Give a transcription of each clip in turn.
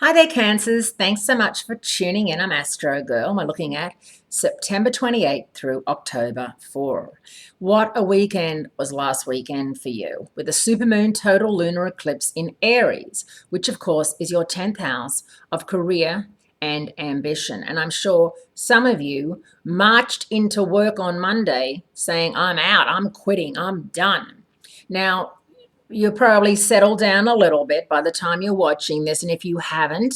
Hi there, Cancers. Thanks so much for tuning in. I'm Astrogirl. We're looking at September 28th through October 4. What a weekend was last weekend for you, with a supermoon total lunar eclipse in Aries, which of course is your 10th house of career and ambition. And I'm sure some of you marched into work on Monday saying, I'm out, I'm quitting, I'm done. Now, you'll probably settle down a little bit by the time you're watching this. And if you haven't,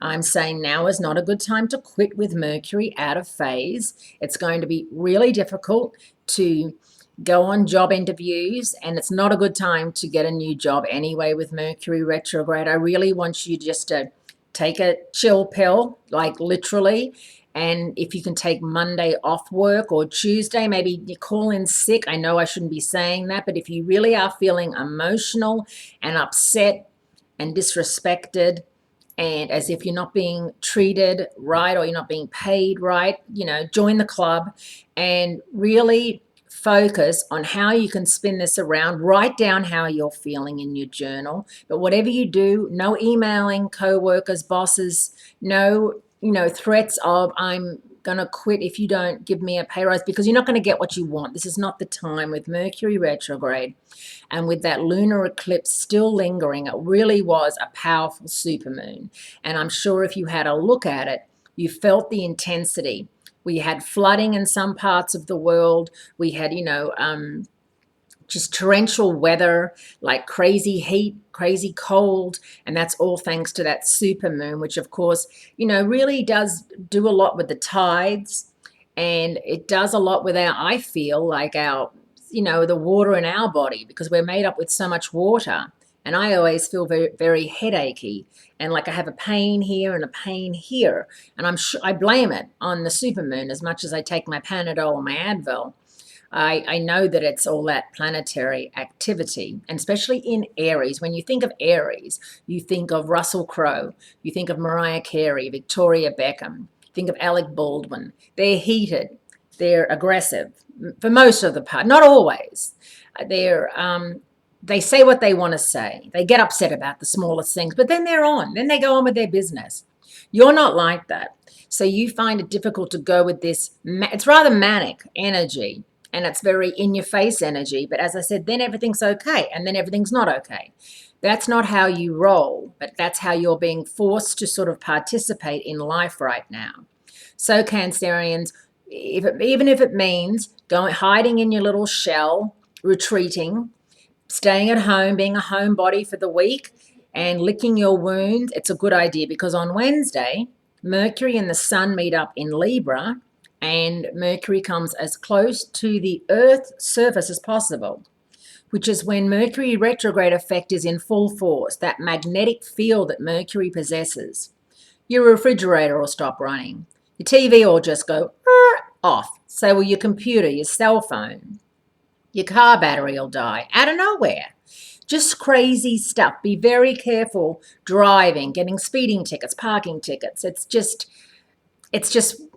I'm saying now is not a good time to quit with Mercury out of phase. It's going to be really difficult to go on job interviews, and it's not a good time to get a new job anyway with Mercury retrograde. I really want you just to take a chill pill, like literally. And if you can take Monday off work or Tuesday, maybe you call in sick. I know I shouldn't be saying that, but if you really are feeling emotional and upset and disrespected, and as if you're not being treated right or you're not being paid right, join the club and really focus on how you can spin this around. Write down how you're feeling in your journal. But whatever you do, no emailing co-workers, bosses, no threats of I'm going to quit if you don't give me a pay rise, because you're not going to get what you want. This is not the time with Mercury retrograde and with that lunar eclipse still lingering. It really was a powerful supermoon. And I'm sure if you had a look at it, you felt the intensity. We had flooding in some parts of the world. We had, just torrential weather, like crazy heat, crazy cold, and that's all thanks to that supermoon, which of course, really does do a lot with the tides, and it does a lot with I feel like our, the water in our body, because we're made up with so much water. And I always feel very, very headachy, and like I have a pain here and a pain here, and I'm sure I blame it on the supermoon as much as I take my Panadol or my Advil. I know that it's all that planetary activity, and especially in Aries. When you think of Aries, you think of Russell Crowe, you think of Mariah Carey, Victoria Beckham, think of Alec Baldwin. They're heated, they're aggressive for most of the part, not always. They say what they want to say. They get upset about the smallest things, but then then they go on with their business. You're not like that. So you find it difficult to go with this. It's rather manic energy, and it's very in-your-face energy. But as I said, then everything's okay, and then everything's not okay. That's not how you roll, but that's how you're being forced to sort of participate in life right now. So Cancerians, even if it means hiding in your little shell, retreating, staying at home, being a homebody for the week, and licking your wounds, it's a good idea, because on Wednesday, Mercury and the Sun meet up in Libra, and Mercury comes as close to the Earth's surface as possible, which is when Mercury retrograde effect is in full force, that magnetic field that Mercury possesses. Your refrigerator will stop running. Your TV will just go off. So will your computer, your cell phone. Your car battery will die out of nowhere. Just crazy stuff. Be very careful driving, getting speeding tickets, parking tickets. It's just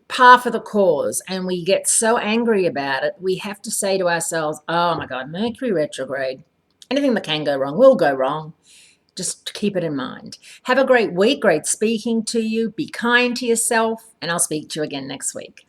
par for the cause, and we get so angry about it. We have to say to ourselves, oh my God, Mercury retrograde. Anything that can go wrong will go wrong. Just keep it in mind. Have a great week. Great speaking to you. Be kind to yourself, and I'll speak to you again next week.